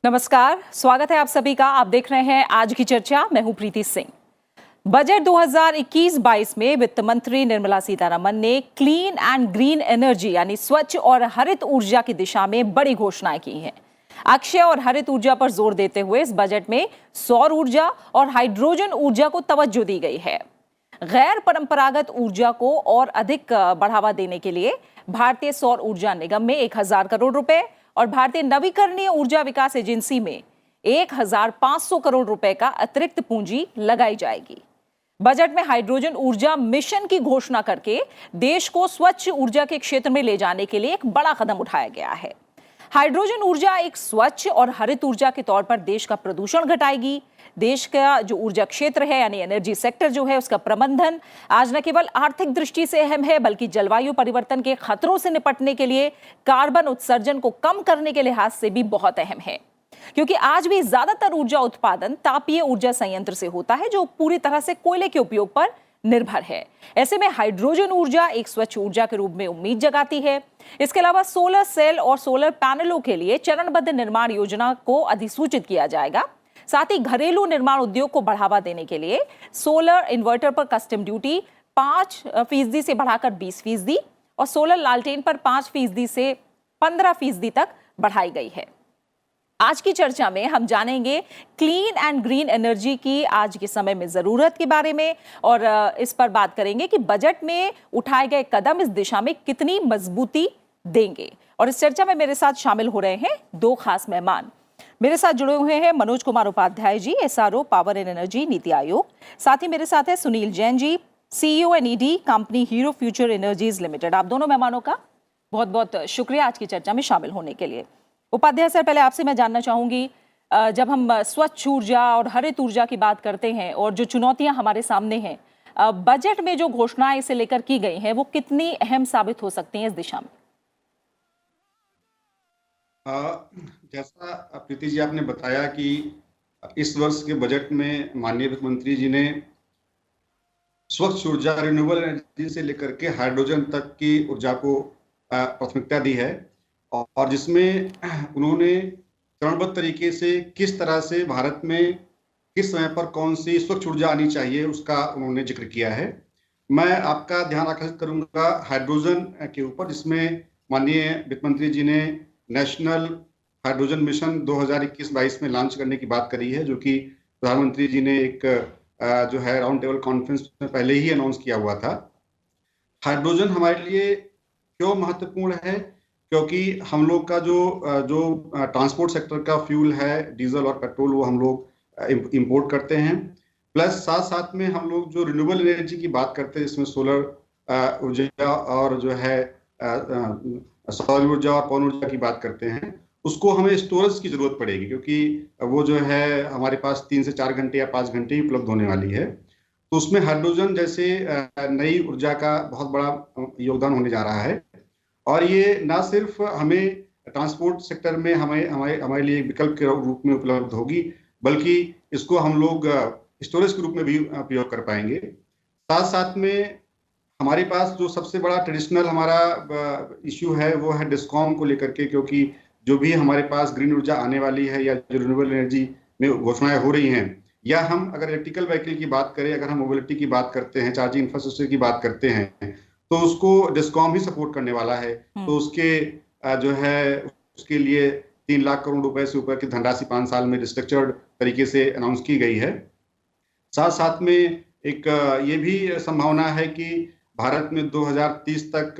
नमस्कार, स्वागत है आप सभी का। आप देख रहे हैं आज की चर्चा। मैं हूं प्रीति सिंह। बजट 2021-22 में वित्त मंत्री निर्मला सीतारमण ने क्लीन एंड ग्रीन एनर्जी यानी स्वच्छ और हरित ऊर्जा की दिशा में बड़ी घोषणाएं की हैं। अक्षय और हरित ऊर्जा पर जोर देते हुए इस बजट में सौर ऊर्जा और हाइड्रोजन ऊर्जा को तवज्जो दी गई है। गैर परंपरागत ऊर्जा को और अधिक बढ़ावा देने के लिए भारतीय सौर ऊर्जा निगम में 1000 करोड़ रुपए और भारतीय नवीकरणीय ऊर्जा विकास एजेंसी में 1500 करोड़ रुपए का अतिरिक्त पूंजी लगाई जाएगी। बजट में हाइड्रोजन ऊर्जा मिशन की घोषणा करके देश को स्वच्छ ऊर्जा के क्षेत्र में ले जाने के लिए एक बड़ा कदम उठाया गया है। हाइड्रोजन ऊर्जा एक स्वच्छ और हरित ऊर्जा के तौर पर देश का प्रदूषण घटाएगी। देश का जो ऊर्जा क्षेत्र है यानी एनर्जी सेक्टर जो है उसका प्रबंधन आज न केवल आर्थिक दृष्टि से अहम है बल्कि जलवायु परिवर्तन के खतरों से निपटने के लिए, कार्बन उत्सर्जन को कम करने के लिहाज से भी बहुत अहम है, क्योंकि आज भी ज्यादातर ऊर्जा उत्पादन तापीय ऊर्जा संयंत्र से होता है जो पूरी तरह से कोयले के उपयोग पर निर्भर है। ऐसे में हाइड्रोजन ऊर्जा एक स्वच्छ ऊर्जा के रूप में उम्मीद जगाती है। इसके अलावा सोलर सेल और सोलर पैनलों के लिए चरणबद्ध निर्माण योजना को अधिसूचित किया जाएगा। साथ ही घरेलू निर्माण उद्योग को बढ़ावा देने के लिए सोलर इन्वर्टर पर कस्टम ड्यूटी 5% से बढ़ाकर 20% और सोलर लालटेन पर 5% से 15% तक बढ़ाई गई है। आज की चर्चा में हम जानेंगे क्लीन एंड ग्रीन एनर्जी की आज के समय में जरूरत के बारे में और इस पर बात करेंगे कि बजट में उठाए गए कदम इस दिशा में कितनी मजबूती देंगे। और इस चर्चा में मेरे साथ शामिल हो रहे हैं दो खास मेहमान। मेरे साथ जुड़े हुए हैं Manoj Kumar Upadhyay ji, SRO power and energy NITI Aayog. साथ ही मेरे साथ है Sunil Jain ji, CEO and ED company Hero Future Energies Limited. आप दोनों मेहमानों का बहुत बहुत शुक्रिया आज की चर्चा में शामिल होने के लिए। उपाध्याय सर, पहले आपसे मैं जानना चाहूंगी, जब हम स्वच्छ ऊर्जा और हरित ऊर्जा की बात करते हैं और जो चुनौतियां हमारे सामने हैं, बजट में जो घोषणाएं इसे लेकर की गई हैं वो कितनी अहम साबित हो सकती हैं इस दिशा में? जैसा प्रीति जी आपने बताया कि इस वर्ष के बजट में माननीय वित्त मंत्री जी ने स्वच्छ ऊर्जा, रिन्यूएबल एनर्जी से लेकर के हाइड्रोजन तक की ऊर्जा को प्राथमिकता दी है और जिसमें उन्होंने चरणबद्ध तरीके से किस तरह से भारत में किस समय पर कौन सी स्वच्छ ऊर्जा आनी चाहिए उसका उन्होंने जिक्र किया है। मैं आपका ध्यान आकर्षित करूंगा हाइड्रोजन के ऊपर, जिसमें माननीय वित्त मंत्री जी ने नेशनल हाइड्रोजन मिशन 2021-22 में लॉन्च करने की बात करी है, जो कि प्रधानमंत्री जी ने एक जो है राउंड टेबल कॉन्फ्रेंस में पहले ही अनाउंस किया हुआ था। हाइड्रोजन हमारे लिए क्यों महत्वपूर्ण है? क्योंकि हम लोग का जो ट्रांसपोर्ट सेक्टर का फ्यूल है, डीजल और पेट्रोल, वो हम लोग इंपोर्ट करते हैं। प्लस साथ साथ में हम लोग जो रिन्यूएबल एनर्जी की बात करते हैं, इसमें सोलर ऊर्जा और जो है सौर ऊर्जा और पवन ऊर्जा की बात करते हैं, उसको हमें स्टोरेज की जरूरत पड़ेगी, क्योंकि वो जो है हमारे पास 3 से 4 घंटे या 5 घंटे ही उपलब्ध होने वाली है। तो उसमें हाइड्रोजन जैसे नई ऊर्जा का बहुत बड़ा योगदान होने जा रहा है और ये ना सिर्फ हमें ट्रांसपोर्ट सेक्टर में हमारे लिए विकल्प के रूप में उपलब्ध होगी, बल्कि इसको हम लोग स्टोरेज के रूप में भी प्रयोग कर पाएंगे। साथ साथ में हमारे पास जो सबसे बड़ा ट्रेडिशनल हमारा इश्यू है वो है डिस्कॉम को लेकर के, क्योंकि जो भी हमारे पास ग्रीन ऊर्जा आने वाली है या जो रिन्यूएबल एनर्जी में घोषणाएं हो रही हैं, या हम अगर इलेक्ट्रिकल व्हीकल की बात करें, अगर हम मोबिलिटी की बात करते हैं, चार्जिंग इंफ्रास्ट्रक्चर की बात करते हैं, तो उसको डिस्कॉम ही सपोर्ट करने वाला है। तो उसके जो है उसके लिए 3 लाख करोड़ रुपए से ऊपर की धनराशि 5 साल में रिस्ट्रक्चर्ड तरीके से अनाउंस की गई है। साथ साथ में एक ये भी संभावना है कि भारत में 2030 तक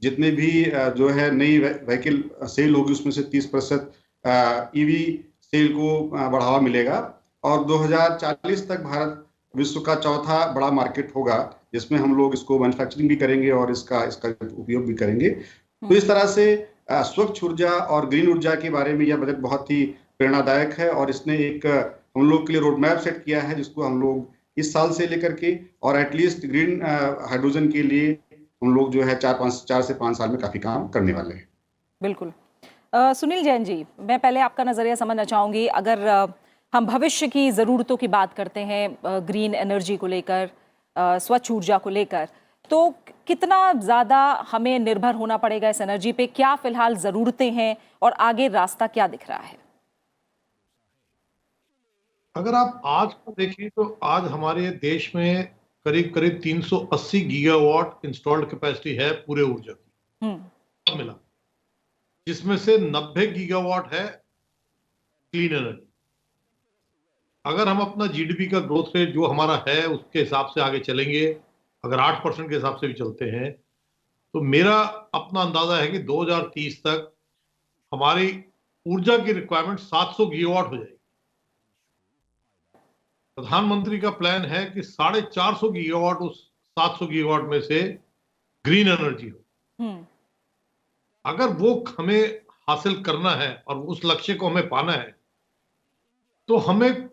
जितने भी जो है नई व्हीकल सेल होगी उसमें से 30% ईवी सेल को बढ़ावा मिलेगा और 2040 तक भारत विश्व का चौथा बड़ा मार्केट होगा, जिसमें हम लोग इसको मैन्युफैक्चरिंग भी करेंगे और इसका उपयोग भी करेंगे। तो इस तरह से स्वच्छ ऊर्जा और ग्रीन ऊर्जा के बारे में यह बजट बहुत ही प्रेरणादायक है और इसने एक हम लोग के लिए रोड मैप सेट किया है, जिसको हम लोग इस साल से लेकर के और एटलीस्ट ग्रीन हाइड्रोजन के लिए हम लोग जो है 4 से 5 साल में काफी काम करने वाले हैं। बिल्कुल। सुनील जैन जी, मैं पहले आपका नजरिया समझना चाहूंगी। अगर हम भविष्य की ज़रूरतों की बात करते हैं ग्रीन एनर्जी को लेकर, स्वच्छ ऊर्जा को लेकर, तो कितना ज़्यादा हमें निर्भर होना पड़ेगा इस एनर्जी पे? क्या फिलहाल ज़रूरतें हैं और आगे रास्ता क्या दिख रहा है? अगर आप आज को देखें तो आज हमारे देश में करीब करीब 380 गीगावाट इंस्टॉल्ड कैपेसिटी है पूरे ऊर्जा की सब मिला, जिसमें से 90 गीगावाट है क्लीन एनर्जी। अगर हम अपना जीडीपी का ग्रोथ रेट जो हमारा है उसके हिसाब से आगे चलेंगे, अगर 8% के हिसाब से भी चलते हैं, तो मेरा अपना अंदाजा है कि 2030 तक हमारी ऊर्जा की रिक्वायरमेंट 700 गीगावाट हो जाएगी। प्रधानमंत्री का प्लान है कि 450 गीगावाट उस 700 गीगावाट में से ग्रीन एनर्जी हो। अगर वो हमें हासिल करना है और उस लक्ष्य को हमें पाना है, तो हमें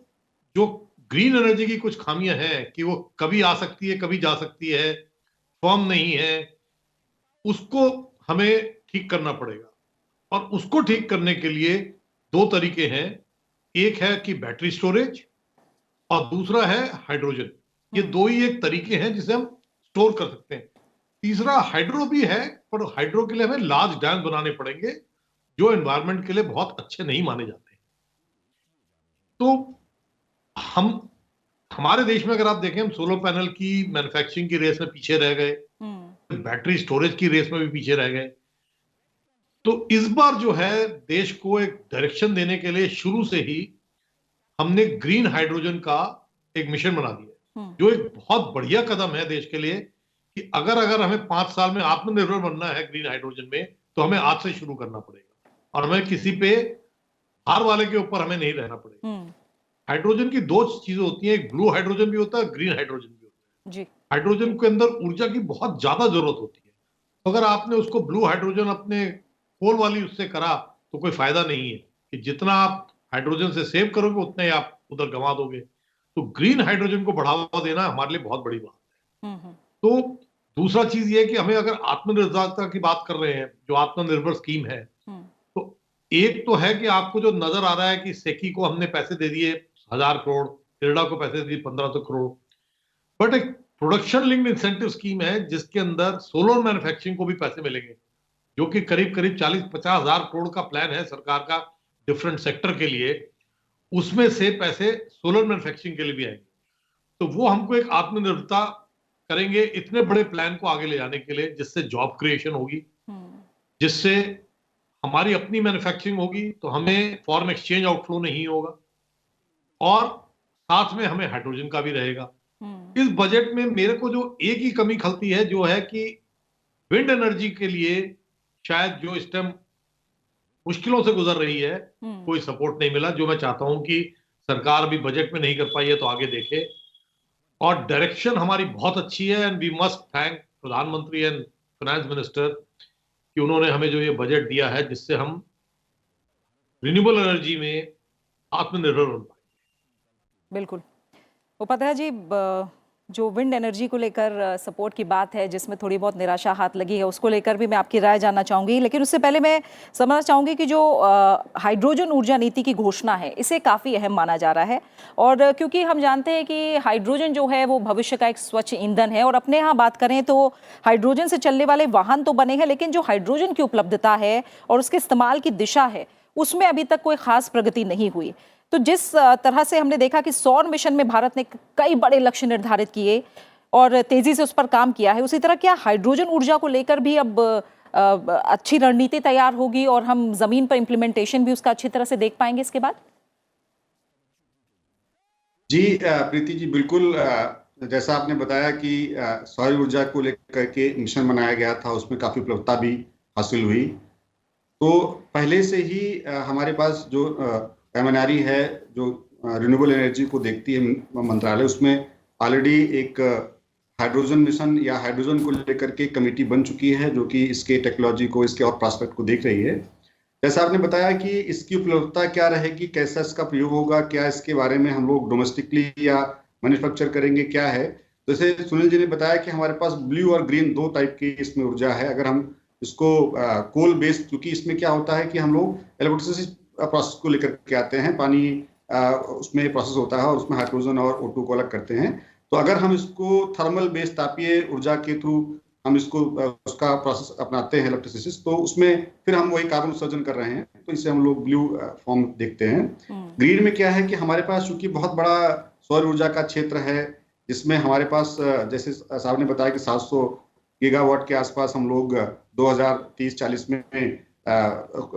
जो ग्रीन एनर्जी की कुछ खामियां हैं कि वो कभी आ सकती है कभी जा सकती है, फर्म नहीं है, उसको हमें ठीक करना पड़ेगा। और उसको ठीक करने के लिए दो तरीके हैं, एक है कि बैटरी स्टोरेज और दूसरा है हाइड्रोजन। ये दो ही एक तरीके हैं जिसे हम स्टोर कर सकते हैं। तीसरा हाइड्रो भी है, पर हाइड्रो के लिए हमें लार्ज डैम बनाने पड़ेंगे जो एनवायरनमेंट के लिए बहुत अच्छे नहीं माने जाते। तो हमारे देश में अगर आप देखें, हम सोलर पैनल की मैन्युफैक्चरिंग की रेस में पीछे रह गए, बैटरी स्टोरेज की रेस में भी पीछे रह गए। तो इस बार जो है देश को एक डायरेक्शन देने के लिए शुरू से ही हमने ग्रीन हाइड्रोजन का एक मिशन बना दिया, जो एक बहुत बढ़िया कदम है देश के लिए कि अगर हमें 5 साल में आत्मनिर्भर बनना है ग्रीन हाइड्रोजन में, तो हमें आज से शुरू करना पड़ेगा और हमें किसी पे हार वाले के ऊपर हमें नहीं रहना पड़ेगा। हाइड्रोजन की दो चीजें होती हैं, एक ब्लू हाइड्रोजन भी होता है, ग्रीन हाइड्रोजन भी होता है जी। हाइड्रोजन के अंदर ऊर्जा की बहुत ज्यादा जरूरत होती है, तो अगर आपने उसको ब्लू हाइड्रोजन अपने कोल वाली उससे करा तो कोई फायदा नहीं है कि जितना आप हाइड्रोजन से सेव करोगे उतने आप उधर गंवा दोगे। तो ग्रीन हाइड्रोजन को बढ़ावा देना हमारे लिए बहुत बड़ी बात है। तो दूसरा चीज ये है कि हमें अगर आत्मनिर्भरता की बात कर रहे हैं, जो आत्मनिर्भर स्कीम है, तो एक तो है कि आपको जो नजर आ रहा है कि सेकी को हमने पैसे दे दिए 1000 करोड़, इरडा को पैसे दे दिए 1500 करोड़, बट एक प्रोडक्शन लिंक्ड इंसेंटिव स्कीम है जिसके अंदर सोलर मैन्युफैक्चरिंग को भी पैसे मिलेंगे, जो कि करीब करीब 40-50 हजार करोड़ का प्लान है सरकार का डिफरेंट सेक्टर के लिए। उसमें से पैसे सोलर मैन्युफैक्चरिंग के लिए भी आएंगे। तो वो हमको एक आत्मनिर्भरता करेंगे इतने बड़े प्लान को आगे ले जाने के लिए, जिससे जॉब क्रिएशन होगी, जिससे हमारी अपनी मैन्युफैक्चरिंग होगी, तो हमें फॉरेन एक्सचेंज आउटफ्लो नहीं होगा और साथ में हमें हाइड्रोजन का भी रहेगा। इस बजट में मेरे को जो एक ही कमी खलती है, जो है कि विंड एनर्जी के लिए शायद जो इस टाइम मुश्किलों से गुजर रही है, कोई सपोर्ट नहीं मिला, जो मैं चाहता हूं कि सरकार भी बजट में नहीं कर पाई है तो आगे देखे। और डायरेक्शन हमारी बहुत अच्छी है एंड वी मस्ट थैंक प्रधानमंत्री एंड फाइनेंस मिनिस्टर कि उन्होंने हमें जो ये बजट दिया है जिससे हम रिन्यूएबल एनर्जी में आत्मनिर्भर बन पाए। बिल्कुल, वो पता है जी, जो विंड एनर्जी को लेकर सपोर्ट की बात है, जिसमें थोड़ी बहुत निराशा हाथ लगी है, उसको लेकर भी मैं आपकी राय जानना चाहूँगी। लेकिन उससे पहले मैं समझना चाहूँगी कि जो हाइड्रोजन ऊर्जा नीति की घोषणा है, इसे काफ़ी अहम माना जा रहा है। और क्योंकि हम जानते हैं कि हाइड्रोजन जो है वो भविष्य का एक स्वच्छ ईंधन है, और अपने यहाँ बात करें तो हाइड्रोजन से चलने वाले वाहन तो बने हैं, लेकिन जो हाइड्रोजन की उपलब्धता है और उसके इस्तेमाल की दिशा है, उसमें अभी तक कोई खास प्रगति नहीं हुई। तो जिस तरह से हमने देखा कि सौर मिशन में भारत ने कई बड़े लक्ष्य निर्धारित किए और तेजी से उस पर काम किया है, उसी तरह क्या हाइड्रोजन ऊर्जा को लेकर भी अब अच्छी रणनीति तैयार होगी और हम जमीन पर इंप्लीमेंटेशन भी उसका अच्छी तरह से देख पाएंगे इसके बाद? जी प्रीति जी, बिल्कुल जैसा आपने बताया कि सौर ऊर्जा को लेकर के मिशन बनाया गया था, उसमें काफी उपलब्धता भी हासिल हुई। तो पहले से ही हमारे पास जो MNRE है, जो रिन्यूएबल एनर्जी को देखती है मंत्रालय, उसमें ऑलरेडी एक हाइड्रोजन मिशन या हाइड्रोजन को लेकर के कमेटी बन चुकी है, जो कि इसके टेक्नोलॉजी को, इसके और प्रॉस्पेक्ट को देख रही है। जैसा आपने बताया कि इसकी उपलब्धता क्या रहेगी, कैसा इसका प्रयोग होगा, क्या इसके बारे में हम लोग डोमेस्टिकली या मैन्युफैक्चर करेंगे, क्या है। जैसे सुनील जी ने बताया कि हमारे पास ब्लू और ग्रीन दो टाइप की इसमें ऊर्जा है। अगर हम इसको कोल बेस्ड, क्योंकि इसमें क्या होता है कि हम लोग इलेक्ट्रिसिटी प्रोसेस को लेकर के आते हैं, पानी उसमें प्रोसेस होता है और उसमें हाइड्रोजन और O2 को अलग करते हैं। तो अगर हम इसको थर्मल बेस्ड तापीय ऊर्जा के थ्रू हम इसको उसका प्रोसेस अपनाते हैं इलेक्ट्रोलिसिस, तो उसमें फिर हम वही कार्बन उत्सर्जन कर रहे हैं, तो इसे हम लोग ब्लू फॉर्म देखते हैं। ग्रीन में क्या है कि हमारे पास चूंकि बहुत बड़ा सौर ऊर्जा का क्षेत्र है, जिसमें हमारे पास जैसे साहब ने बताया कि 700 गीगावाट के आसपास हम लोग 2030-40 में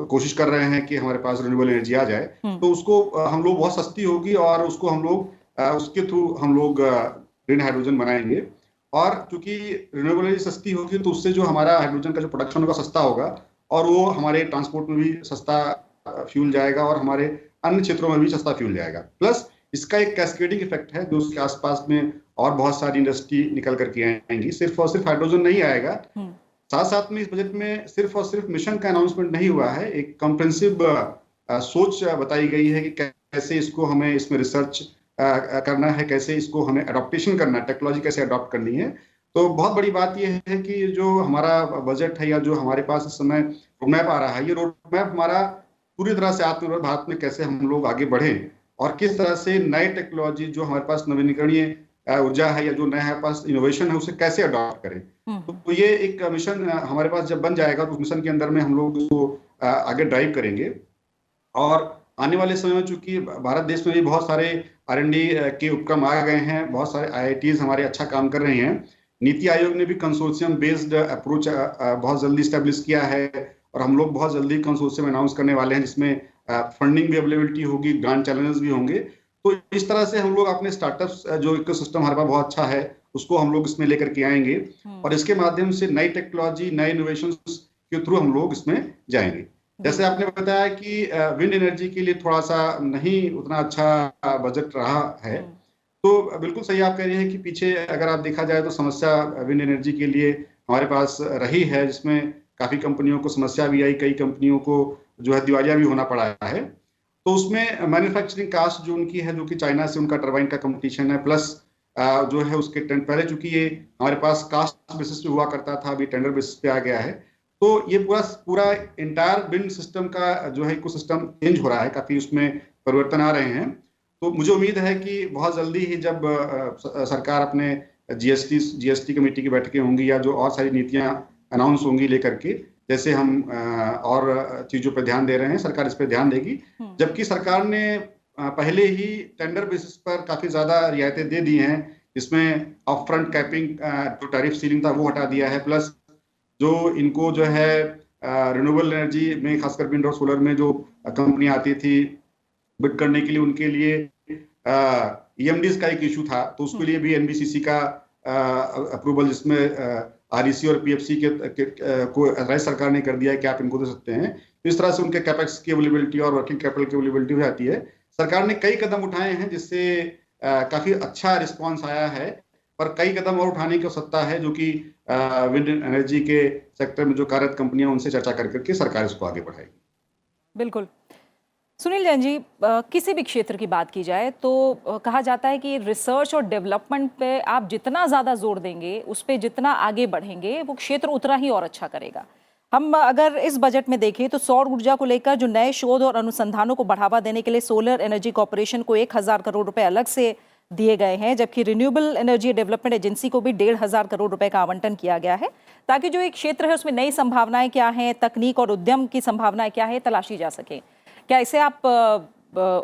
कोशिश कर रहे हैं कि हमारे पास रिन्यूएबल एनर्जी आ जाए, तो उसको हम लोग बहुत सस्ती होगी और उसको हम लोग उसके थ्रू हम लोग ग्रीन हाइड्रोजन बनाएंगे। और चूंकि रिन्यूएबल एनर्जी सस्ती होगी तो उससे जो हमारा हाइड्रोजन का जो प्रोडक्शन होगा सस्ता होगा, और वो हमारे ट्रांसपोर्ट में भी सस्ता फ्यूल जाएगा और हमारे अन्य क्षेत्रों में भी सस्ता फ्यूल जाएगा। प्लस इसका एक कैस्केडिंग इफेक्ट है, जो उसके आसपास में और बहुत सारी इंडस्ट्री निकल करके आएंगी। सिर्फ और सिर्फ हाइड्रोजन नहीं आएगा, साथ साथ में इस बजट में सिर्फ और सिर्फ मिशन का अनाउंसमेंट नहीं हुआ है, एक कॉम्प्रिहेंसिव सोच बताई गई है कि कैसे इसको हमें इसमें रिसर्च करना है, कैसे इसको हमें अडॉप्टेशन करना है, टेक्नोलॉजी कैसे अडॉप्ट करनी है। तो बहुत बड़ी बात यह है कि जो हमारा बजट है या जो हमारे पास इस समय रोड मैप आ रहा है, ये रोड मैप हमारा पूरी तरह से आत्मनिर्भर भारत में कैसे हम लोग आगे बढ़ें और किस तरह से नए टेक्नोलॉजी जो हमारे पास नवीनीकरणीय ऊर्जा है या जो नया हमारे पास इनोवेशन है उसे कैसे अडॉप्ट करें। तो ये एक मिशन हमारे पास जब बन जाएगा तो उस मिशन के अंदर में हम लोग उसको आगे ड्राइव करेंगे। और आने वाले समय में चूंकि भारत देश में भी बहुत सारे R&D के उपक्रम आ गए हैं, बहुत सारे IITs हमारे अच्छा काम कर रहे हैं। नीति आयोग ने भी कंसोर्शियम बेस्ड अप्रोच बहुत जल्दी स्टैब्लिश किया है और हम लोग बहुत जल्दी कंसोर्शियम अनाउंस करने वाले हैं, जिसमें फंडिंग भी अवेलेबिलिटी होगी, ग्रांट चैलेंजेस भी होंगे। तो इस तरह से हम लोग अपने स्टार्टअप्स जो इकोसिस्टम हमारे पास बहुत अच्छा है उसको हम लोग इसमें लेकर के आएंगे और इसके माध्यम से नई टेक्नोलॉजी, नए इनोवेशंस के थ्रू हम लोग इसमें जाएंगे। जैसे आपने बताया कि विंड एनर्जी के लिए थोड़ा सा नहीं उतना अच्छा बजट रहा है, तो बिल्कुल सही आप कह रहे हैं कि पीछे अगर आप देखा जाए तो समस्या विंड एनर्जी के लिए हमारे पास रही है, जिसमें काफी कंपनियों को समस्या भी आई, कई कंपनियों को जो है दिवालिया भी होना पड़ा है। तो उसमें मैन्युफैक्चरिंग कास्ट जो उनकी है, जो कि चाइना से उनका टरबाइन का कंपटीशन है, प्लस जो है उसके पहले चूंकि ये हमारे पास कास्ट बेसिस पे हुआ करता था, अभी टेंडर बेसिस पे आ गया है। तो ये पूरा इंटायर विंड सिस्टम का जो है इकोसिस्टम चेंज हो रहा है, काफी उसमें परिवर्तन आ रहे हैं। तो मुझे उम्मीद है कि बहुत जल्दी ही जब सरकार अपने जीएसटी कमेटी की बैठकें होंगी या जो और सारी नीतियां अनाउंस होंगी लेकर के, जैसे हम और चीजों पर ध्यान दे रहे हैं, सरकार इस पर ध्यान देगी। जबकि सरकार ने पहले ही टेंडर बेसिस पर काफी ज्यादा रियायतें दे दी हैं, इसमें अपफ्रंट कैपिंग जो टैरिफ सीलिंग था वो हटा दिया है। प्लस जो इनको जो है रिन्यूएबल एनर्जी में खासकर विंड और सोलर में जो कंपनी आती थी बिड करने के लिए, उनके लिए EMDs का एक इशू था, तो उसके लिए भी NBCC का अप्रूवल, जिसमें REC और PFC को राज्य सरकार ने कर दिया है कि आप इनको दे सकते हैं। तो इस तरह से उनके कैपेक्स की अवेलेबिलिटी और वर्किंग कैपिटल की अवेलेबिलिटी हो जाती है। सरकार ने कई कदम उठाए हैं जिससे काफी अच्छा रिस्पांस आया है, पर कई कदम और उठाने की आवश्यकता है, जो कि विंड एनर्जी के सेक्टर में जो कार्यरत कंपनियां उनसे चर्चा कर करके सरकार इसको आगे बढ़ाएगी। बिल्कुल। सुनील जैन जी, किसी भी क्षेत्र की बात की जाए तो कहा जाता है कि रिसर्च और डेवलपमेंट पे आप जितना ज़्यादा जोर देंगे, उस पर जितना आगे बढ़ेंगे, वो क्षेत्र उतना ही और अच्छा करेगा। हम अगर इस बजट में देखें तो सौर ऊर्जा को लेकर जो नए शोध और अनुसंधानों को बढ़ावा देने के लिए सोलर एनर्जी कॉर्पोरेशन को 1000 करोड़ रुपए अलग से दिए गए हैं, जबकि रिन्यूएबल एनर्जी डेवलपमेंट एजेंसी को भी 1500 करोड़ रुपए का आवंटन किया गया है, ताकि जो एक क्षेत्र है उसमें नई संभावनाएं क्या हैं, तकनीक और उद्यम की संभावनाएं क्या है, तलाशी जा सके। क्या इसे आप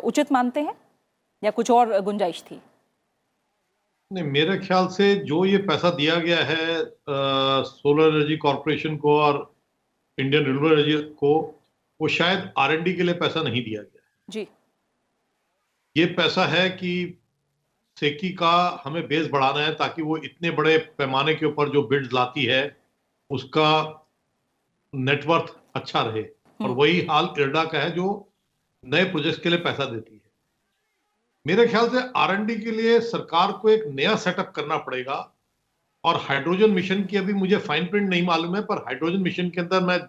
उचित मानते हैं या कुछ और गुंजाइश थी? नहीं, मेरे ख्याल से जो ये पैसा दिया गया है सोलर एनर्जी कॉर्पोरेशन को और इंडियन रिन्यूएबल एनर्जी को, वो शायद R&D के लिए पैसा नहीं दिया गया है जी। ये पैसा है कि सेकी का हमें बेस बढ़ाना है, ताकि वो इतने बड़े पैमाने के ऊपर जो बिड्स लाती है उसका नेटवर्थ अच्छा रहे। और वही हाल इरडा का है, जो नए प्रोजेक्ट्स के लिए पैसा देती है। मेरे ख्याल से R&D के लिए सरकार को एक नया सेटअप करना पड़ेगा। और हाइड्रोजन मिशन की अभी मुझे फाइन प्रिंट नहीं मालूम है, पर हाइड्रोजन मिशन के अंदर मैं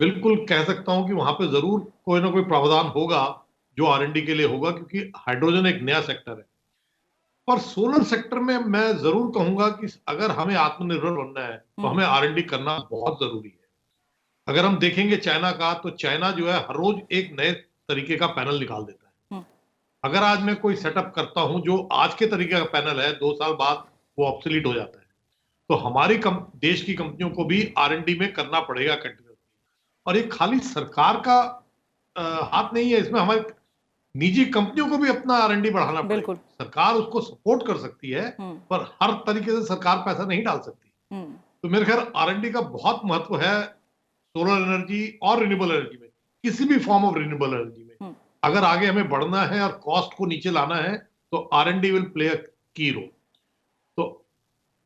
बिल्कुल कह सकता हूं कि वहां पे जरूर कोई ना कोई प्रावधान होगा जो R&D के लिए होगा, क्योंकि हाइड्रोजन एक नया सेक्टर है। पर सोलर सेक्टर में मैं जरूर कहूंगा कि अगर हमें आत्मनिर्भर बनना है तो हमें R&D करना बहुत जरूरी है। अगर हम देखेंगे चाइना का, तो चाइना जो है हर रोज एक नए तरीके का पैनल निकाल देता है। अगर आज मैं कोई सेटअप करता हूं जो आज के तरीके का पैनल है, 2 साल बाद वो ऑब्सोलीट हो जाता है। तो हमारी देश की कंपनियों को भी R&D में करना पड़ेगा कंटिन्यूसली। और ये खाली सरकार का हाथ नहीं है इसमें, हमारे निजी कंपनियों को भी अपना R&D बढ़ाना पड़ेगा। बिल्कुल। सरकार उसको सपोर्ट कर सकती है, पर हर तरीके से सरकार पैसा नहीं डाल सकती। तो मेरे ख्याल R&D का बहुत महत्व है सोलर एनर्जी और रिन्यूएबल एनर्जी में, किसी भी फॉर्म ऑफ रिन्यूएबल एनर्जी में। अगर आगे हमें बढ़ना है और कॉस्ट को नीचे लाना है तो R&D विल प्ले अ की रोल। तो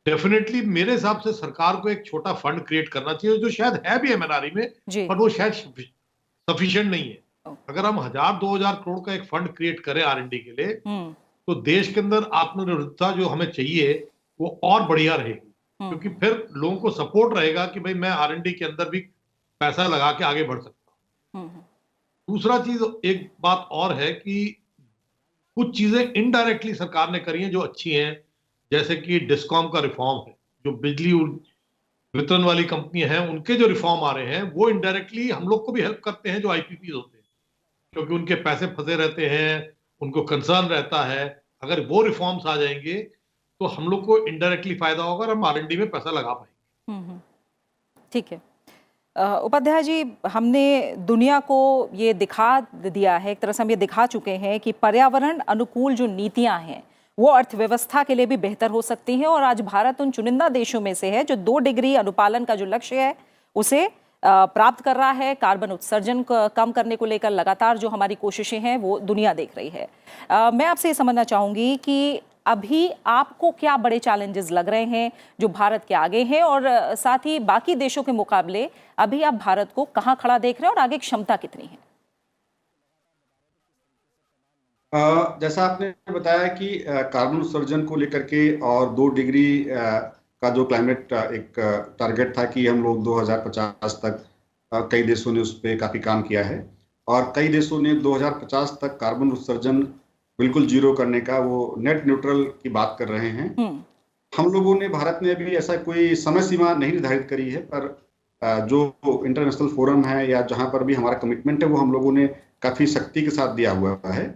डेफिनेटली मेरे हिसाब से सरकार को एक छोटा फंड क्रिएट करना चाहिए, जो शायद है भी MNRE में, पर वो शायद सफिशिएंट नहीं है। अगर हम 1000-2000 करोड़ का एक फंड क्रिएट करें R&D के लिए, तो देश के अंदर आत्मनिर्भरता जो हमें चाहिए वो और बढ़िया रहेगी, क्योंकि फिर लोगों को सपोर्ट रहेगा कि भाई मैं R&D के अंदर भी पैसा लगा के आगे बढ़ सकता हूँ। दूसरा चीज, एक बात और है कि कुछ चीजें इनडायरेक्टली सरकार ने करी हैं जो अच्छी हैं, जैसे कि डिस्कॉम का रिफॉर्म है, जो बिजली वितरण वाली कंपनी है उनके जो रिफॉर्म आ रहे हैं वो इनडायरेक्टली हम लोग को भी हेल्प करते हैं जो IPPs होते हैं, क्योंकि उनके पैसे फंसे रहते हैं, उनको कंसर्न रहता है। अगर वो रिफॉर्म्स आ जाएंगे तो हम लोग को इनडायरेक्टली फायदा होगा और हम R&D में पैसा लगा पाएंगे। ठीक है। उपाध्याय जी, हमने दुनिया को ये दिखा दिया है, एक तरह से हम ये दिखा चुके हैं कि पर्यावरण अनुकूल जो नीतियां हैं वो अर्थव्यवस्था के लिए भी बेहतर हो सकती हैं, और आज भारत उन चुनिंदा देशों में से है जो 2 डिग्री अनुपालन का जो लक्ष्य है उसे प्राप्त कर रहा है। कार्बन उत्सर्जन कम करने को लेकर लगातार जो हमारी कोशिशें हैं वो दुनिया देख रही है। मैं आपसे ये समझना चाहूंगी कि अभी आपको क्या बड़े चैलेंजेस लग रहे हैं जो भारत के आगे हैं, और साथ ही बाकी देशों के मुकाबले अभी आप भारत को कहां खड़ा देख रहे हैं और आगे क्षमता कितनी है? जैसा आपने बताया कि कार्बन उत्सर्जन को लेकर के और 2 डिग्री का जो क्लाइमेट एक टारगेट था कि हम लोग 2050 तक, कई देशों ने उस पर काफी काम किया है और कई देशों ने 2050 तक कार्बन उत्सर्जन बिल्कुल जीरो करने का, वो नेट न्यूट्रल की बात कर रहे हैं। हम लोगों ने, भारत ने अभी ऐसा कोई समय सीमा नहीं निर्धारित करी है, पर जो इंटरनेशनल फोरम है या जहां पर भी हमारा कमिटमेंट है वो हम लोगों ने काफी सख्ती के साथ दिया हुआ है।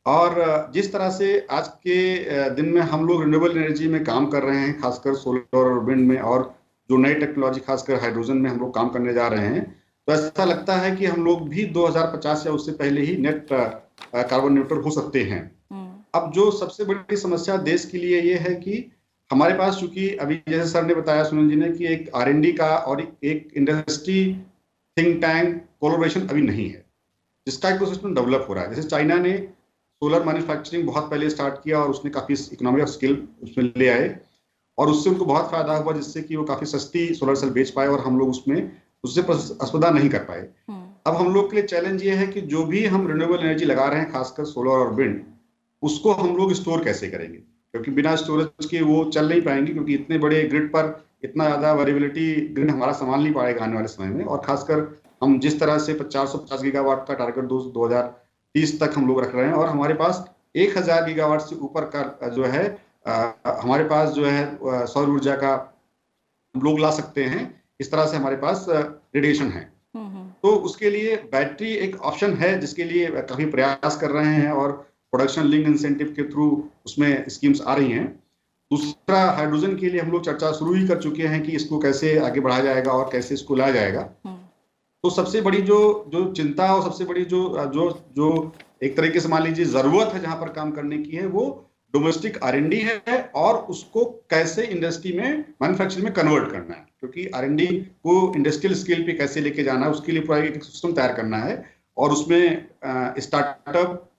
और जिस तरह से आज के दिन में हम लोग रिन्यूएबल एनर्जी में काम कर रहे हैं, खासकर सोलर और विंड में, और जो नई टेक्नोलॉजी खासकर हाइड्रोजन में हम लोग काम करने जा रहे हैं, तो ऐसा लगता है कि हम लोग भी 2050 या उससे पहले ही नेट कार्बन न्यूट्रल हो सकते हैं। अब जो सबसे बड़ी समस्या देश के लिए ये है कि हमारे पास, चूंकि अभी जैसे सर ने बताया, सुनील जी ने, कि एक R&D का और एक इंडस्ट्री थिंक टैंक कोलैबोरेशन अभी नहीं है जिसका इकोसिस्टम डेवलप हो रहा है। जैसे चाइना ने सोलर मैन्युफैक्चरिंग बहुत पहले स्टार्ट किया और उसने काफी इकोनॉमी ऑफ स्केल उसमें ले आए और उससे उनको बहुत फायदा हुआ, जिससे कि वो काफी सस्ती सोलर सेल बेच पाए और हम लोग उससे स्पर्धा नहीं कर पाए। अब हम लोग के लिए चैलेंज ये है कि जो भी हम रिन्यूएबल एनर्जी लगा रहे हैं, खासकर सोलर और विंड, उसको हम लोग स्टोर कैसे करेंगे, क्योंकि बिना स्टोरेज के वो चल नहीं पाएंगे, क्योंकि इतने बड़े ग्रिड पर इतना ज्यादा वेरिएबिलिटी ग्रिड हमारा संभाल नहीं पाएगा आने वाले समय में। और खासकर हम जिस तरह से 450 गीगावाट का टारगेट 2030 तक हम लोग रख रहे हैं, और हमारे पास 1000 गीगावाट से ऊपर का जो है हमारे पास जो है सौर ऊर्जा का हम लोग ला सकते हैं, इस तरह से हमारे पास रेडिएशन है। तो उसके लिए बैटरी एक ऑप्शन है जिसके लिए काफी प्रयास कर रहे हैं और प्रोडक्शन लिंक इंसेंटिव के थ्रू उसमें स्कीम्स आ रही हैं। दूसरा, हाइड्रोजन के लिए हम लोग चर्चा शुरू ही कर चुके हैं कि इसको कैसे आगे बढ़ाया जाएगा और कैसे इसको लाया जाएगा। तो सबसे बड़ी जो चिंता और सबसे बड़ी जो एक तरीके से मान लीजिए जरूरत है जहां पर काम करने की है, वो डोमेस्टिक R&D है और उसको कैसे इंडस्ट्री में मैन्युफैक्चरिंग में कन्वर्ट करना है, क्योंकि R&D को इंडस्ट्रियल स्केल पे कैसे लेके जाना है उसके लिए पूरा एक सिस्टम तैयार करना है। और उसमें स्टार्टअप,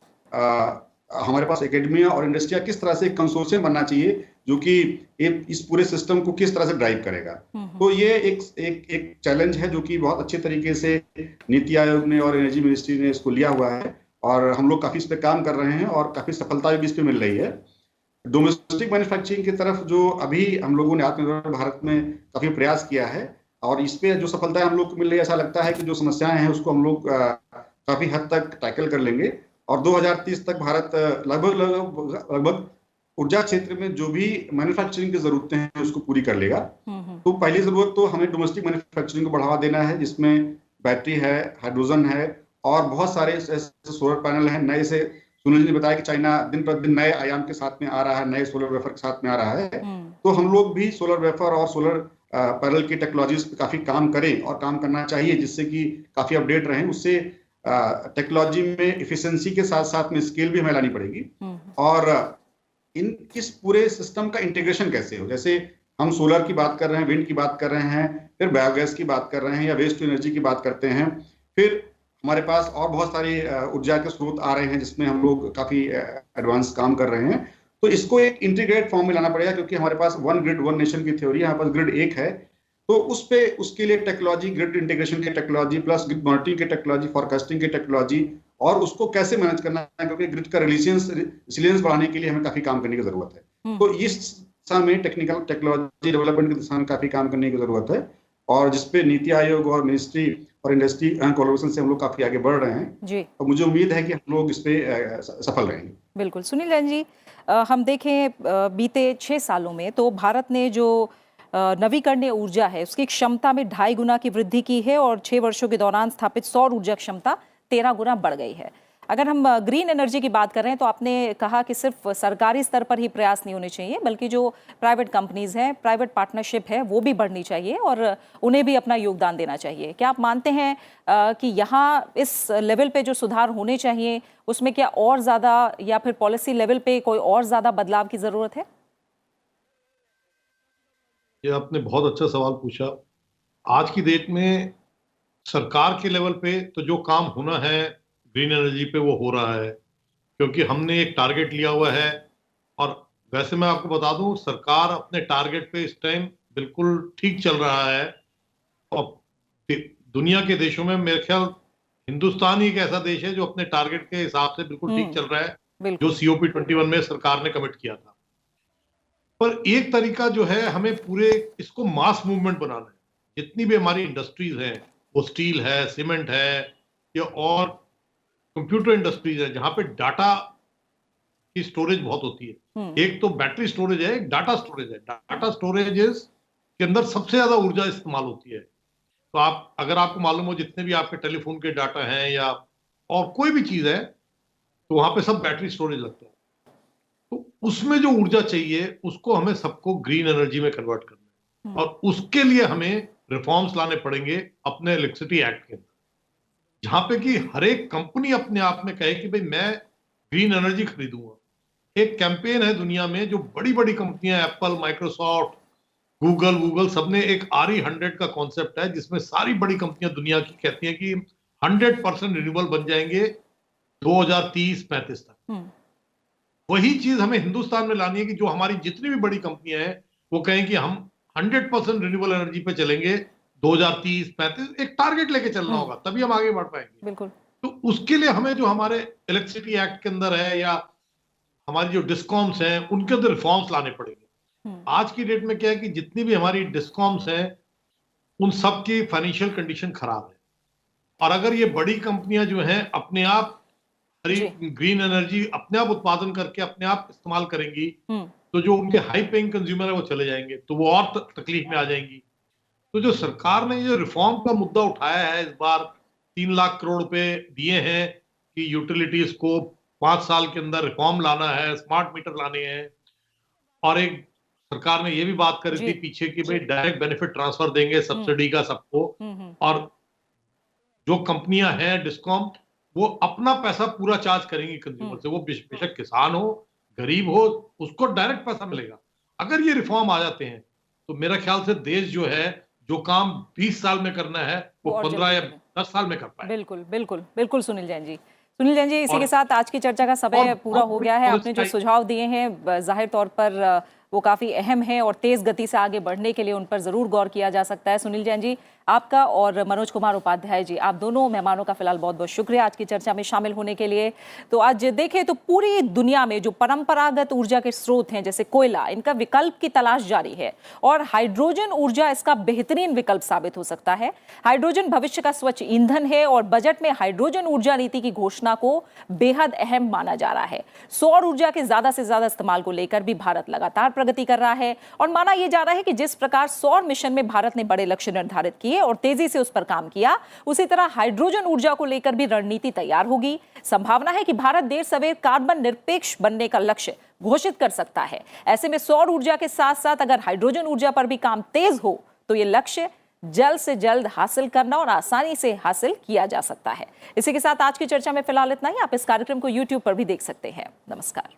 हमारे पास एकेडमिया और इंडस्ट्रिया किस तरह से कंसोर्शियम बनना चाहिए जो कि इस पूरे सिस्टम को किस तरह से ड्राइव करेगा। तो ये एक चैलेंज है जो कि बहुत अच्छे तरीके से नीति आयोग ने और एनर्जी मिनिस्ट्री ने इसको लिया हुआ है और हम लोग काफी इस पे काम कर रहे हैं और काफी सफलता भी इस पे मिल रही है। डोमेस्टिक मैन्युफैक्चरिंग की तरफ जो अभी हम लोगों ने आत्मनिर्भर भारत में काफी प्रयास किया है और इस पे जो सफलता हम लोग को मिल रही है, ऐसा लगता है कि जो समस्याएं हैं उसको हम लोग काफी हद तक टैकल कर लेंगे और 2030 तक भारत लगभग ऊर्जा क्षेत्र में जो भी मैन्युफैक्चरिंग की जरूरतें हैं उसको पूरी कर लेगा। तो पहली जरूरत तो हमें डोमेस्टिक मैन्युफैक्चरिंग को बढ़ावा देना है, जिसमें बैटरी है, हाइड्रोजन है और बहुत सारे सोलर पैनल हैं, नए से सुनील जी ने बताया कि चाइना दिन प्रतिदिन नए आयाम के साथ में आ रहा है, नए सोलर वेफर के साथ में आ रहा है। तो हम लोग भी सोलर वेफर और सोलर पैनल की टेक्नोलॉजीज पे काफी काम करें और काम करना चाहिए, जिससे कि काफी अपडेट रहें। उससे टेक्नोलॉजी में इफिशिएंसी के साथ साथ में स्केल भी हमें लानी पड़ेगी। और इन इस पूरे सिस्टम का इंटीग्रेशन कैसे हो, जैसे हम सोलर की बात कर रहे हैं, विंड की बात कर रहे हैं, फिर बायोगैस की बात कर रहे हैं या वेस्ट टू एनर्जी की बात करते हैं, फिर हमारे पास और बहुत सारी ऊर्जा के स्रोत आ रहे हैं जिसमें हम लोग काफी एडवांस काम कर रहे हैं। तो इसको एक इंटीग्रेट फॉर्म में लाना पड़ेगा, क्योंकि हमारे पास वन ग्रिड वन नेशन की थ्योरी है, हमारे पास ग्रिड एक है। तो उसके लिए टेक्नोलॉजी, ग्रिड इंटीग्रेशन की टेक्नोलॉजी प्लस ग्रिड मॉनिटरिंग की टेक्नोलॉजी, फोरकास्टिंग की टेक्नोलॉजी, और उसको कैसे मैनेज करना है, क्योंकि ग्रिड का रिसिलियंस बढ़ाने के लिए हमें काफी काम करने की जरूरत है। तो इस दिशा में टेक्निकल टेक्नोलॉजी डेवलपमेंट की दिशा में काफी काम करने की जरूरत है, और जिसपे नीति आयोग और मिनिस्ट्री और इंडस्ट्री कोलैबोरेशन से हम लोग काफी आगे बढ़ रहे हैं जी। और मुझे उम्मीद है कि हम लोग इस पे सफल रहेंगे। बिल्कुल। सुनील जैन जी, हम देखें बीते 6 सालों में तो भारत ने जो नवीकरणीय ऊर्जा है उसकी क्षमता में 2.5 गुना की वृद्धि की है, और 6 वर्षों के दौरान स्थापित सौर ऊर्जा क्षमता 13 गुना बढ़ गई है। अगर हम ग्रीन एनर्जी की बात कर रहे हैं तो आपने कहा कि सिर्फ सरकारी स्तर पर ही प्रयास नहीं होने चाहिए, बल्कि जो प्राइवेट कंपनीज हैं, प्राइवेट पार्टनरशिप है, वो भी बढ़नी चाहिए और उन्हें भी अपना योगदान देना चाहिए। क्या आप मानते हैं कि यहाँ इस लेवल पे जो सुधार होने चाहिए उसमें क्या और ज़्यादा, या फिर पॉलिसी लेवल पे कोई और ज़्यादा बदलाव की ज़रूरत है? ये आपने बहुत अच्छा सवाल पूछा। आज की डेट में सरकार के लेवल पे तो जो काम होना है ग्रीन एनर्जी पे वो हो रहा है, क्योंकि हमने एक टारगेट लिया हुआ है। और वैसे मैं आपको बता दूं, सरकार अपने टारगेट पे इस टाइम बिल्कुल ठीक चल रहा है। और दुनिया के देशों में मेरे ख्याल हिंदुस्तान ही एक ऐसा देश है जो अपने टारगेट के हिसाब से बिल्कुल ठीक चल रहा है, जो COP21 में सरकार ने कमिट किया था। पर एक तरीका जो है, हमें पूरे इसको मास मूवमेंट बनाना है। जितनी भी हमारी इंडस्ट्रीज हैं, वो स्टील है, सीमेंट है, या और कंप्यूटर इंडस्ट्रीज है, जहां पे डाटा की स्टोरेज बहुत होती है। एक तो बैटरी स्टोरेज है, एक डाटा स्टोरेज है। डाटा स्टोरेजेस के अंदर सबसे ज्यादा ऊर्जा इस्तेमाल होती है। तो अगर आपको मालूम हो, जितने भी आपके टेलीफोन के डाटा हैं या और कोई भी चीज है, तो वहां पे सब बैटरी स्टोरेज लगता है। तो उसमें जो ऊर्जा चाहिए उसको हमें सबको ग्रीन एनर्जी में कन्वर्ट करना है, और उसके लिए हमें रिफॉर्म्स लाने पड़ेंगे अपने इलेक्ट्रिसिटी एक्ट के अंदर, जहां पे कि हर एक कंपनी अपने आप में कहे कि भाई मैं ग्रीन एनर्जी खरीदूंगा। एक कैंपेन है दुनिया में, जो बड़ी बड़ी कंपनियां, एप्पल, माइक्रोसॉफ्ट, गूगल सबने एक RE100 का कॉन्सेप्ट है, जिसमें सारी बड़ी कंपनियां दुनिया की कहती हैं कि 100% रिन्यूएबल बन जाएंगे 2030-35 तक। वही चीज हमें हिंदुस्तान में लानी है कि जो हमारी जितनी भी बड़ी कंपनियां हैं वो कहें कि हम 100% रिन्यूएबल एनर्जी पे चलेंगे 2030-35। एक टारगेट लेके चलना होगा, तभी हम आगे बढ़ पाएंगे। बिल्कुल। तो उसके लिए हमें जो हमारे इलेक्ट्रिसिटी एक्ट के अंदर है, या हमारी जो डिस्कॉम्स हैं, उनके अंदर रिफॉर्म्स लाने पड़ेंगे। आज की डेट में क्या है कि जितनी भी हमारी डिस्कॉम्स हैं, उन सब की फाइनेंशियल कंडीशन खराब है। और अगर ये बड़ी कंपनियां जो हैं अपने आप ग्रीन एनर्जी अपने आप उत्पादन करके अपने आप इस्तेमाल करेंगी, तो जो उनके हाई पेइंग कंज्यूमर है वो चले जाएंगे, तो वो और तकलीफ में आ जाएंगी। तो जो सरकार ने ये रिफॉर्म का मुद्दा उठाया है, इस बार 3 लाख करोड़ रुपए दिए हैं कि यूटिलिटीज को 5 साल के अंदर रिफॉर्म लाना है, स्मार्ट मीटर लाने हैं। और एक सरकार ने ये भी बात करी थी पीछे कि भाई डायरेक्ट बेनिफिट ट्रांसफर देंगे, सब्सिडी का सबको। और जो कंपनियां हैं डिस्कॉम, वो अपना पैसा पूरा चार्ज करेंगी कंज्यूमर से। वो बेशक किसान हो, गरीब हो, उसको डायरेक्ट पैसा मिलेगा। अगर ये रिफॉर्म आ जाते हैं तो मेरा ख्याल से देश जो है, जो काम 20 साल में करना है, वो 15 या 10 साल में कर पाए। बिल्कुल बिल्कुल बिल्कुल। सुनील जैन जी, इसी के साथ आज की चर्चा का समय पूरा हो गया है। आपने जो सुझाव दिए हैं जाहिर तौर पर वो काफ़ी अहम है, और तेज़ गति से आगे बढ़ने के लिए उन पर ज़रूर गौर किया जा सकता है। सुनील जैन जी आपका और मनोज कुमार उपाध्याय जी, आप दोनों मेहमानों का फिलहाल बहुत बहुत शुक्रिया आज की चर्चा में शामिल होने के लिए। तो आज देखें तो पूरी दुनिया में जो परंपरागत ऊर्जा के स्रोत हैं जैसे कोयला, इनका विकल्प की तलाश जारी है, और हाइड्रोजन ऊर्जा इसका बेहतरीन विकल्प साबित हो सकता है। हाइड्रोजन भविष्य का स्वच्छ ईंधन है, और बजट में हाइड्रोजन ऊर्जा नीति की घोषणा को बेहद अहम माना जा रहा है। सौर ऊर्जा के ज्यादा से ज्यादा इस्तेमाल को लेकर भी भारत लगातार प्रगति कर रहा है और माना यह जा रहा है कि जिस प्रकार सौर मिशन में भारत ने बड़े लक्ष्य निर्धारित किए और तेजी से उस पर काम किया, उसी तरह हाइड्रोजन ऊर्जा को लेकर भी रणनीति तैयार होगी। संभावना है कि भारत देर सवेर कार्बन निरपेक्ष बनने का लक्ष्य घोषित कर सकता है। ऐसे में सौर ऊर्जा के साथ साथ अगर हाइड्रोजन ऊर्जा पर भी काम तेज हो तो ये लक्ष्य जल्द से जल्द हासिल करना और आसानी से हासिल किया जा सकता है। इसी के साथ आज की चर्चा में फिलहाल इतना ही। आप इस कार्यक्रम को YouTube पर भी देख सकते हैं। नमस्कार।